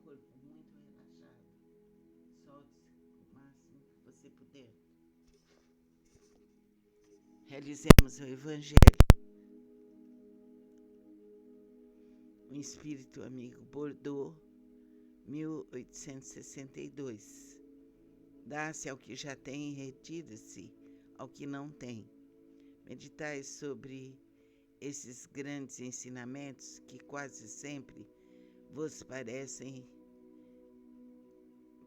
corpo muito relaxado. Solte-se o máximo que você puder. Realizemos o Evangelho. O Espírito Amigo, Bordeaux, 1862. Dá-se ao que já tem e retira-se ao que não tem. Meditai sobre esses grandes ensinamentos que quase sempre vos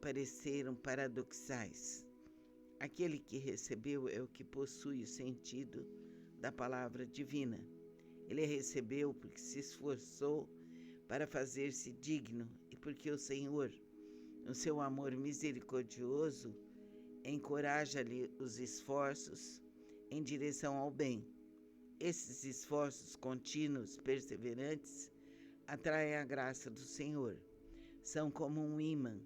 pareceram paradoxais. Aquele que recebeu é o que possui o sentido da palavra divina. Ele recebeu porque se esforçou para fazer-se digno e porque o Senhor, no seu amor misericordioso, encoraja-lhe os esforços em direção ao bem. Esses esforços contínuos, perseverantes, atraem a graça do Senhor. São como um ímã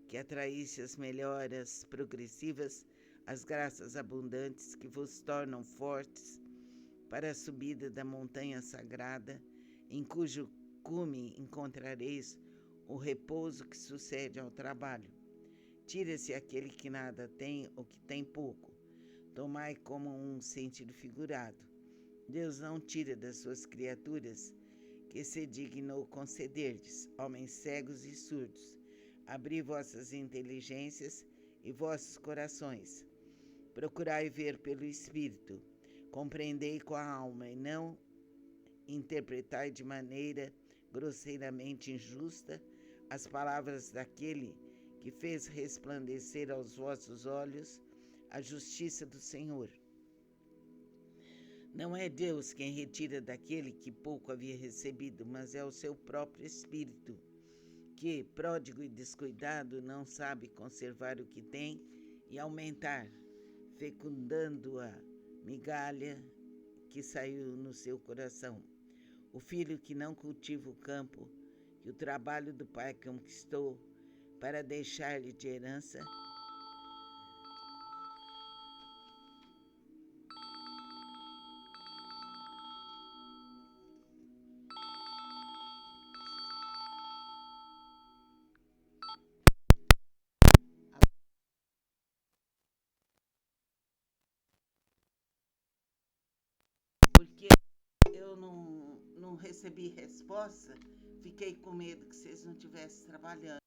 que atraísse as melhoras progressivas, as graças abundantes que vos tornam fortes para a subida da montanha sagrada, em cujo cume encontrareis o repouso que sucede ao trabalho. Tira-se aquele que nada tem ou que tem pouco. Tomai como um sentido figurado. Deus não tira das suas criaturas que se dignou conceder-lhes, homens cegos e surdos. Abri vossas inteligências e vossos corações. Procurai ver pelo Espírito. Compreendei com a alma e não interpretai de maneira grosseiramente injusta as palavras daquele que fez resplandecer aos vossos olhos a justiça do Senhor. Não é Deus quem retira daquele que pouco havia recebido, mas é o seu próprio Espírito, que, pródigo e descuidado, não sabe conservar o que tem e aumentar, fecundando a migalha que saiu no seu coração. O filho que não cultiva o campo, que o trabalho do pai conquistou para deixar-lhe de herança, porque eu não recebi resposta, fiquei com medo que vocês não estivessem trabalhando.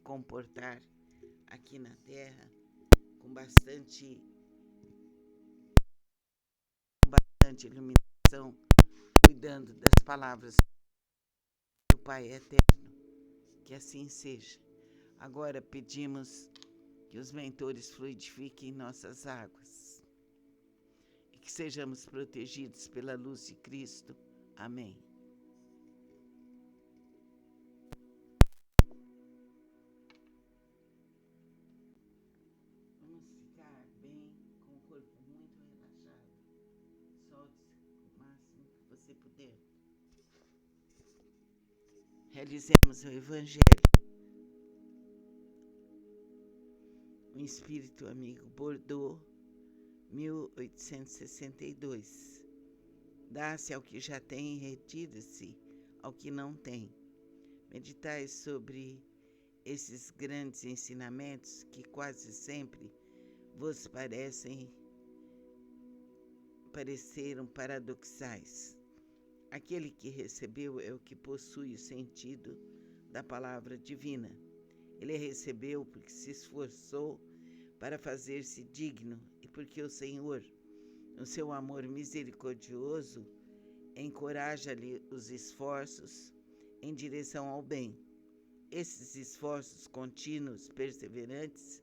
Comportar aqui na Terra com bastante iluminação, cuidando das palavras Pai eterno. Que assim seja. Agora pedimos que os mentores fluidifiquem nossas águas e que sejamos protegidos pela luz de Cristo. Amém. Vamos ficar bem, com o corpo muito relaxado. Solte-se o máximo que você puder. Realizemos o Evangelho. O Espírito Amigo, Bordeaux, 1862. Dá-se ao que já tem e retira-se ao que não tem. Meditai sobre esses grandes ensinamentos que quase sempre vos pareceram paradoxais. Aquele que recebeu é o que possui o sentido da palavra divina. Ele recebeu porque se esforçou para fazer-se digno e porque o Senhor, no seu amor misericordioso, encoraja-lhe os esforços em direção ao bem. Esses esforços contínuos, perseverantes,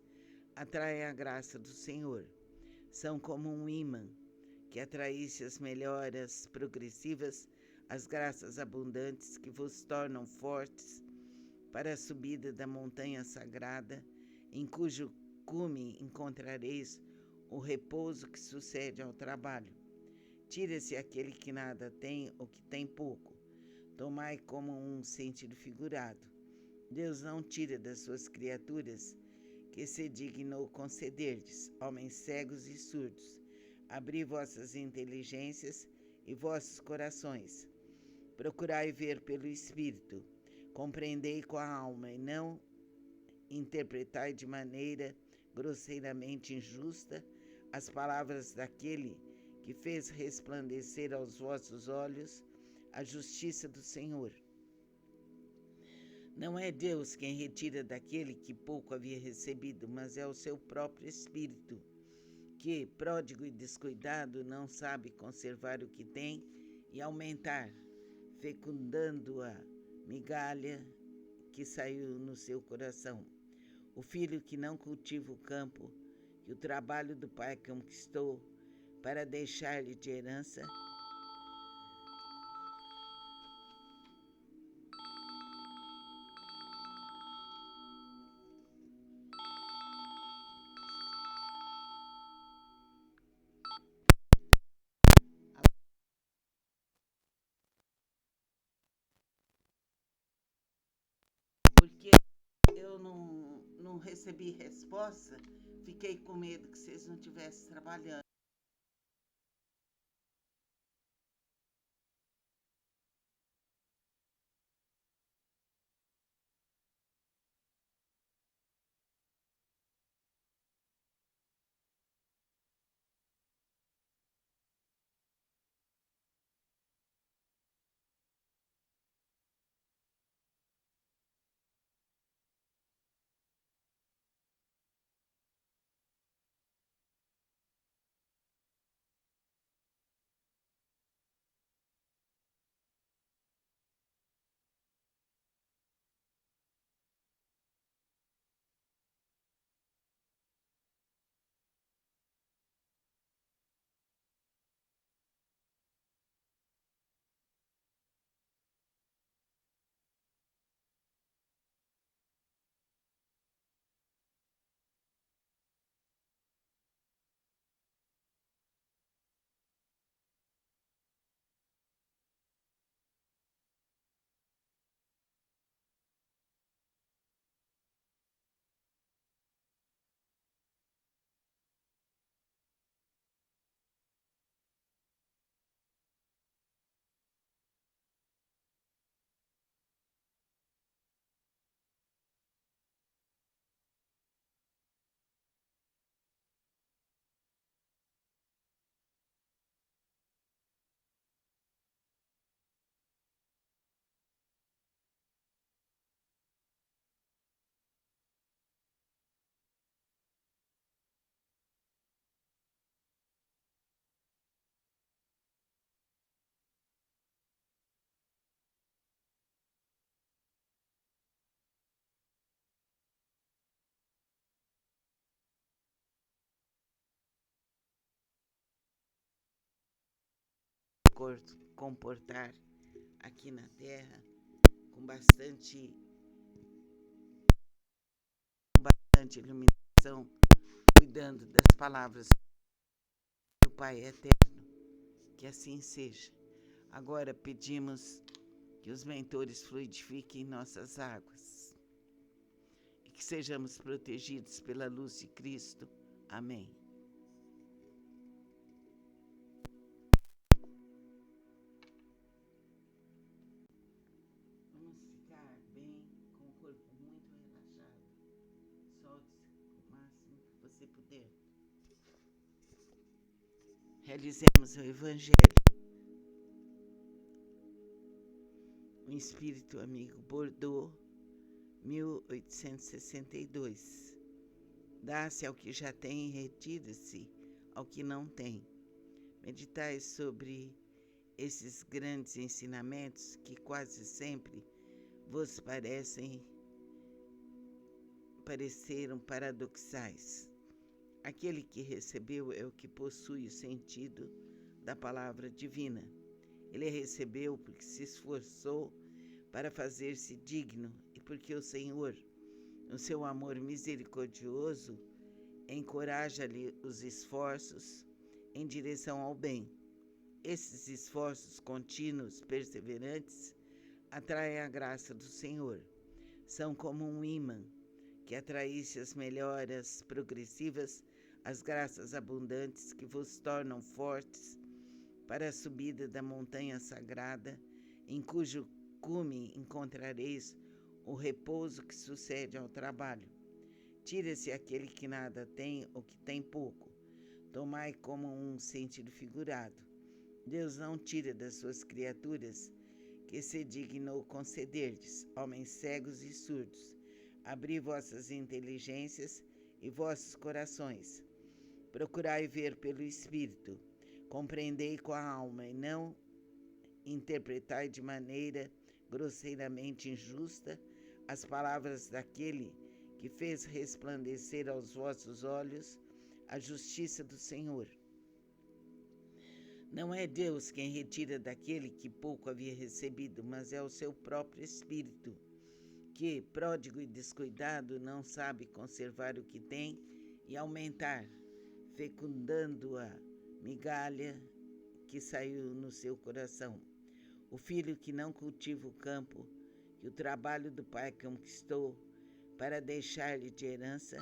atraem a graça do Senhor. São como um ímã que atraísse as melhoras progressivas, as graças abundantes que vos tornam fortes para a subida da montanha sagrada, em cujo cume encontrareis o repouso que sucede ao trabalho. Tira-se aquele que nada tem ou que tem pouco. Tomai como um sentido figurado. Deus não tira das suas criaturas que se dignou conceder-lhes, homens cegos e surdos. Abri vossas inteligências e vossos corações. Procurai ver pelo Espírito. Compreendei com a alma e não interpretai de maneira grosseiramente injusta as palavras daquele que fez resplandecer aos vossos olhos a justiça do Senhor. Não é Deus quem retira daquele que pouco havia recebido, mas é o seu próprio Espírito, que, pródigo e descuidado, não sabe conservar o que tem e aumentar, fecundando a migalha que saiu no seu coração. O filho que não cultiva o campo que o trabalho do pai conquistou para deixar-lhe de herança, porque eu não recebi resposta, fiquei com medo que vocês não estivessem trabalhando. comportar aqui na Terra com bastante iluminação, cuidando das palavras do Pai Eterno. Que assim seja. Agora pedimos que os mentores fluidifiquem nossas águas e que sejamos protegidos pela luz de Cristo. Amém. Vamos ficar bem, com o corpo muito relaxado. Solte-se o máximo que você puder. Realizemos o Evangelho. O Espírito Amigo, Bordeaux, 1862. Dá-se ao que já tem e retira-se ao que não tem. Meditai sobre esses grandes ensinamentos que quase sempre vos pareceram paradoxais. Aquele que recebeu é o que possui o sentido da palavra divina. Ele recebeu porque se esforçou para fazer-se digno e porque o Senhor, no seu amor misericordioso, encoraja-lhe os esforços em direção ao bem. Esses esforços contínuos, perseverantes, atraem a graça do Senhor. São como um ímã que atraísse as melhoras progressivas, as graças abundantes que vos tornam fortes para a subida da montanha sagrada, em cujo cume encontrareis o repouso que sucede ao trabalho. Tira-se aquele que nada tem ou que tem pouco. Tomai como um sentido figurado. Deus não tira das suas criaturas que se dignou conceder-lhes, homens cegos e surdos. Abri vossas inteligências e vossos corações. Procurai ver pelo Espírito. Compreendei com a alma e não interpretai de maneira grosseiramente injusta as palavras daquele que fez resplandecer aos vossos olhos a justiça do Senhor. Não é Deus quem retira daquele que pouco havia recebido, mas é o seu próprio Espírito, que, pródigo e descuidado, não sabe conservar o que tem e aumentar, fecundando a migalha que saiu no seu coração. O filho que não cultiva o campo que o trabalho do pai conquistou para deixar-lhe de herança,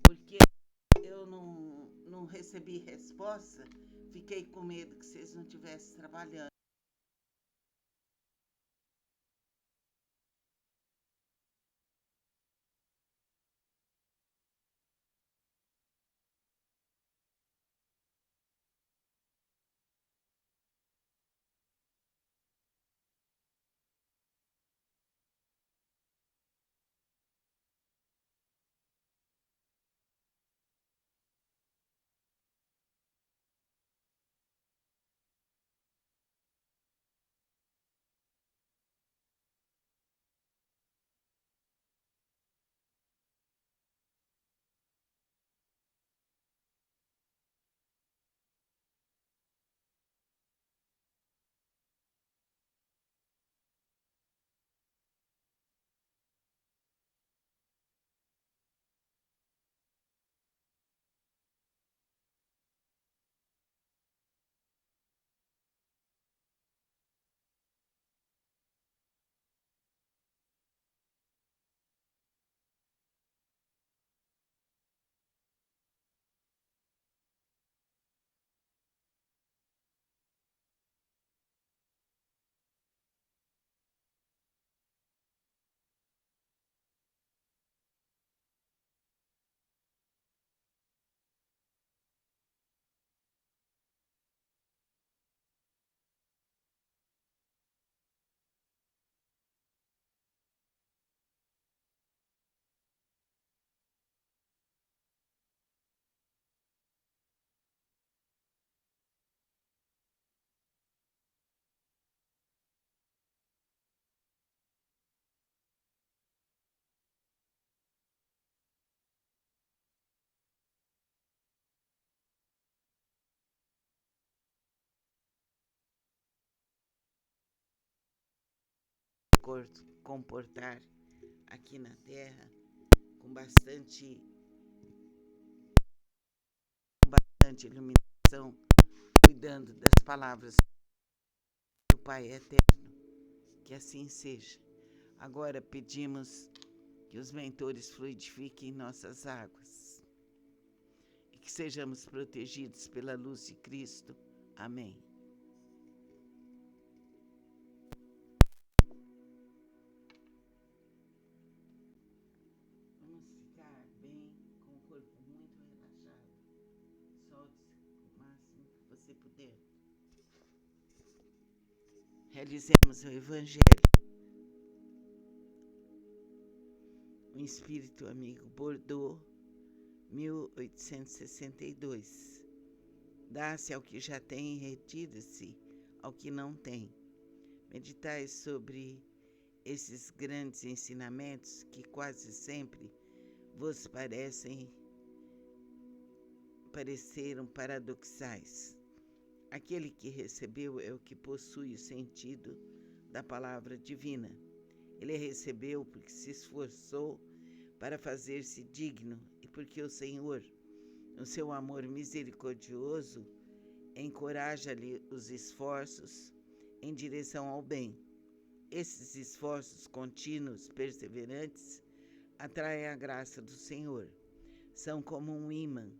porque eu não recebi resposta, fiquei com medo que vocês não estivessem trabalhando. comportar aqui na Terra com bastante iluminação, cuidando das palavras do Pai Eterno. Que assim seja. Agora pedimos que os mentores fluidifiquem nossas águas e que sejamos protegidos pela luz de Cristo. Amém. Vamos ficar bem, com o corpo muito relaxado. Solte-se o máximo que você puder. Realizemos o Evangelho. O Espírito Amigo, Bordeaux, 1862. Dá-se ao que já tem e retira-se ao que não tem. Meditai sobre esses grandes ensinamentos que quase sempre vos pareceram paradoxais. Aquele que recebeu é o que possui o sentido da palavra divina. Ele recebeu porque se esforçou para fazer-se digno e porque o Senhor, no seu amor misericordioso, encoraja-lhe os esforços em direção ao bem. Esses esforços contínuos, perseverantes, atraem a graça do Senhor. São como um ímã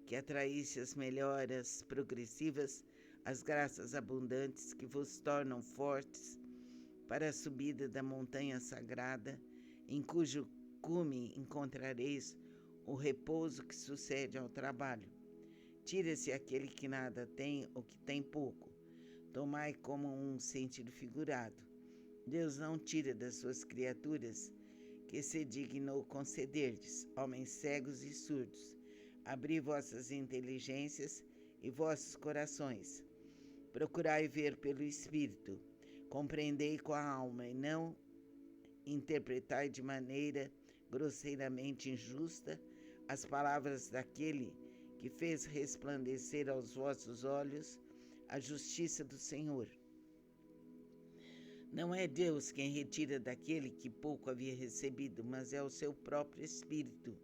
que atraísse as melhoras progressivas, as graças abundantes que vos tornam fortes para a subida da montanha sagrada, em cujo cume encontrareis o repouso que sucede ao trabalho. Tira-se aquele que nada tem ou que tem pouco. Tomai como um sentido figurado. Deus não tira das suas criaturas que se dignou conceder-lhes, homens cegos e surdos. Abri vossas inteligências e vossos corações. Procurai ver pelo Espírito. Compreendei com a alma e não interpretai de maneira grosseiramente injusta as palavras daquele que fez resplandecer aos vossos olhos a justiça do Senhor. Não é Deus quem retira daquele que pouco havia recebido, mas é o seu próprio Espírito,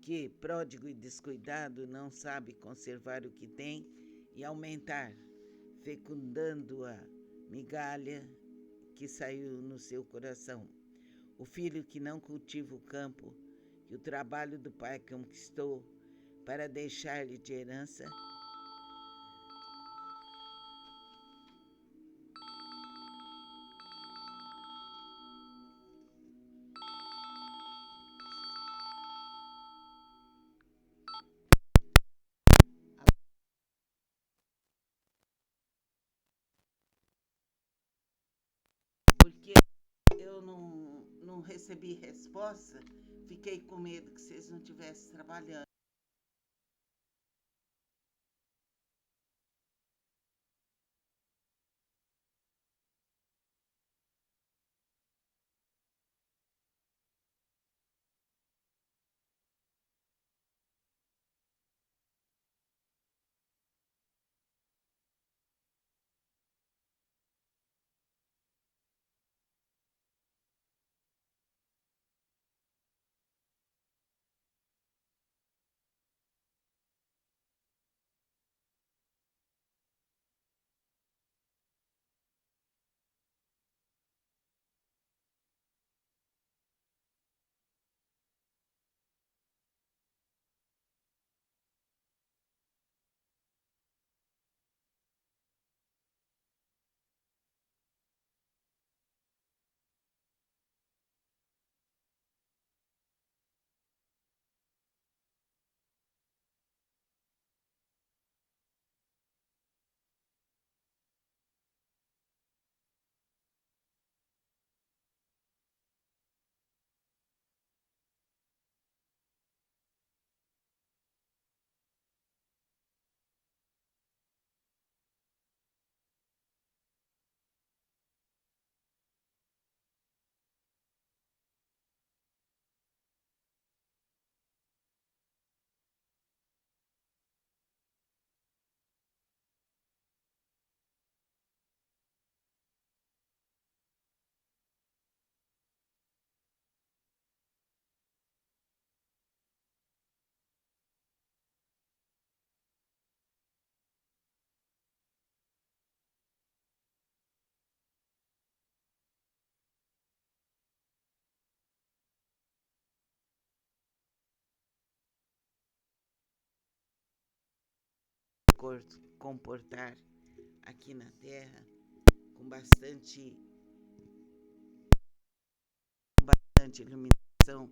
que, pródigo e descuidado, não sabe conservar o que tem e aumentar, fecundando a migalha que saiu no seu coração. O filho que não cultiva o campo que o trabalho do pai conquistou para deixar-lhe de herança, porque eu não recebi resposta, fiquei com medo que vocês não estivessem trabalhando. comportar aqui na Terra com bastante iluminação,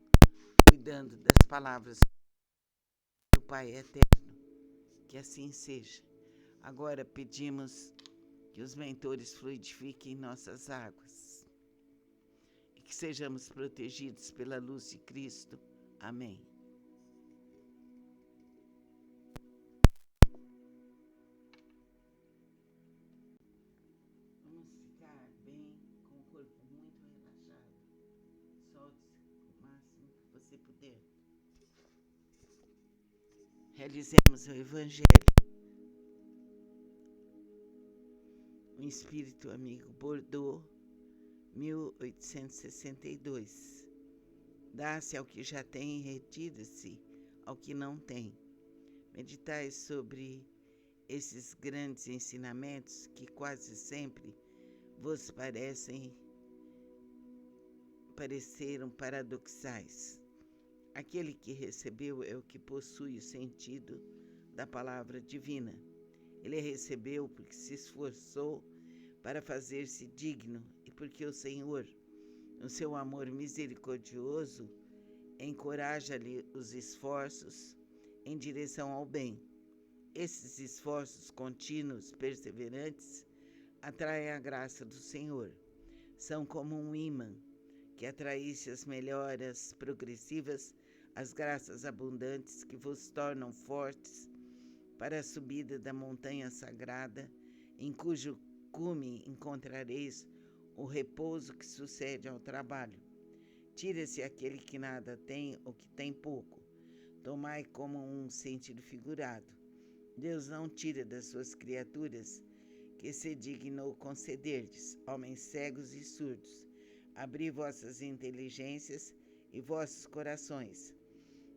cuidando das palavras do Pai Eterno. Que assim seja. Agora pedimos que os mentores fluidifiquem nossas águas e que sejamos protegidos pela luz de Cristo. Amém. Vamos ficar bem, com o corpo muito relaxado. Solte-se o máximo que você puder. Realizemos o Evangelho. O Espírito Amigo, Bordeaux, 1862. Dá-se ao que já tem e retira-se ao que não tem. Meditai sobre esses grandes ensinamentos que quase sempre vos pareceram paradoxais. Aquele que recebeu é o que possui o sentido da palavra divina. Ele recebeu porque se esforçou para fazer-se digno e porque o Senhor, no seu amor misericordioso, encoraja-lhe os esforços em direção ao bem. Esses esforços contínuos, perseverantes, atraem a graça do Senhor. São como um ímã que atraísse as melhoras progressivas, as graças abundantes que vos tornam fortes para a subida da montanha sagrada, em cujo cume encontrareis o repouso que sucede ao trabalho. Tira-se aquele que nada tem ou que tem pouco. Tomai como um sentido figurado. Deus não tira das suas criaturas que se dignou conceder-lhes, homens cegos e surdos. Abri vossas inteligências e vossos corações.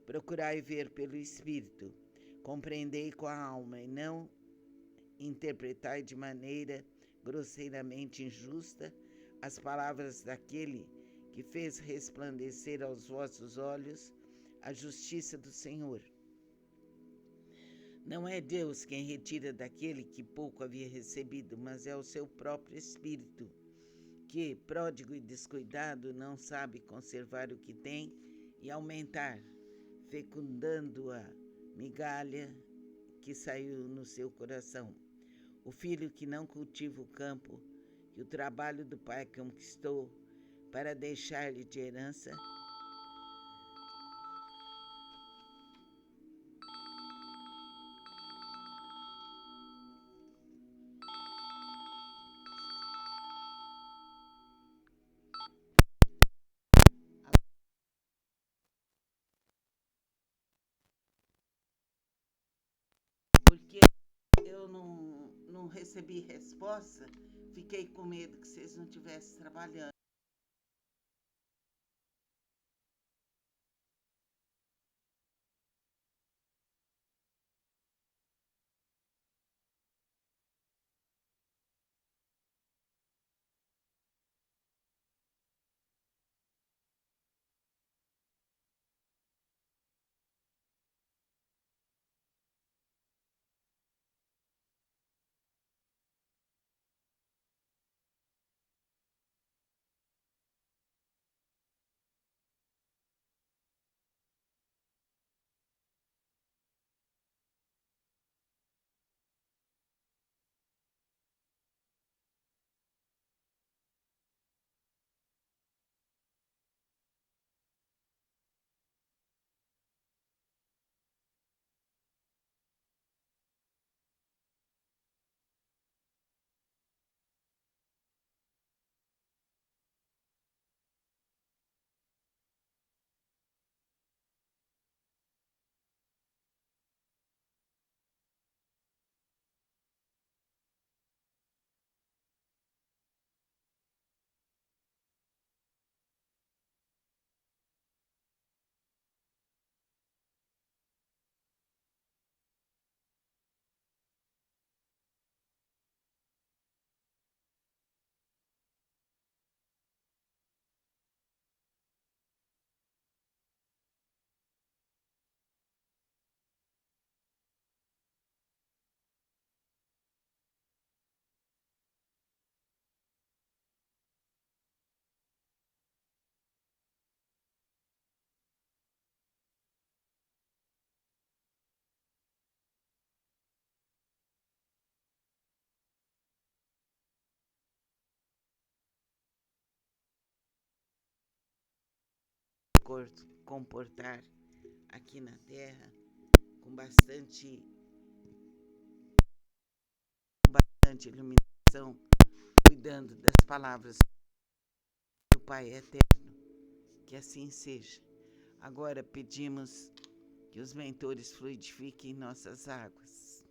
Procurai ver pelo Espírito. Compreendei com a alma e não interpretai de maneira grosseiramente injusta as palavras daquele que fez resplandecer aos vossos olhos a justiça do Senhor. Não é Deus quem retira daquele que pouco havia recebido, mas é o seu próprio Espírito, que, pródigo e descuidado, não sabe conservar o que tem e aumentar, fecundando a migalha que saiu no seu coração. O filho que não cultiva o campo que o trabalho do pai conquistou para deixar-lhe de herança, porque eu não recebi resposta, fiquei com medo que vocês não estivessem trabalhando. comportar aqui na Terra com bastante iluminação, cuidando das palavras do Pai Eterno. Que assim seja. Agora pedimos que os mentores fluidifiquem nossas águas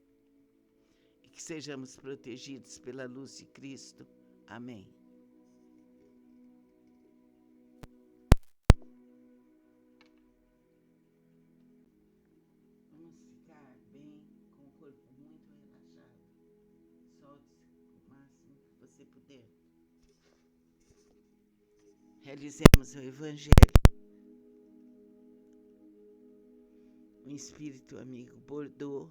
e que sejamos protegidos pela luz de Cristo. Amém. Vamos ficar bem, com o corpo muito relaxado. Solte-se o máximo que você puder. Realizemos o Evangelho. O Espírito Amigo, Bordeaux,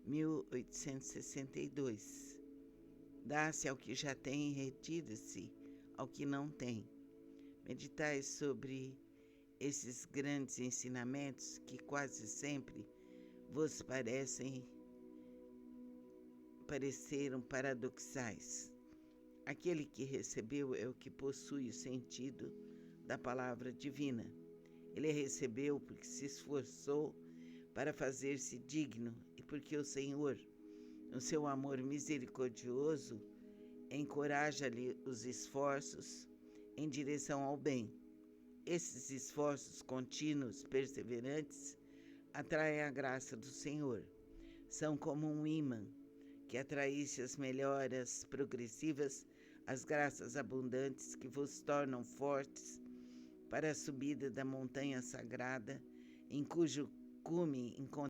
1862. Dá-se ao que já tem e retira-se ao que não tem. Meditai sobre esses grandes ensinamentos que quase sempre vos pareceram paradoxais. Aquele que recebeu é o que possui o sentido da palavra divina. Ele recebeu porque se esforçou para fazer-se digno e porque o Senhor, no seu amor misericordioso, encoraja-lhe os esforços em direção ao bem. Esses esforços contínuos, perseverantes, atraem a graça do Senhor. São como um ímã que atraísse as melhoras progressivas, as graças abundantes que vos tornam fortes para a subida da montanha sagrada, em cujo cume encontrareis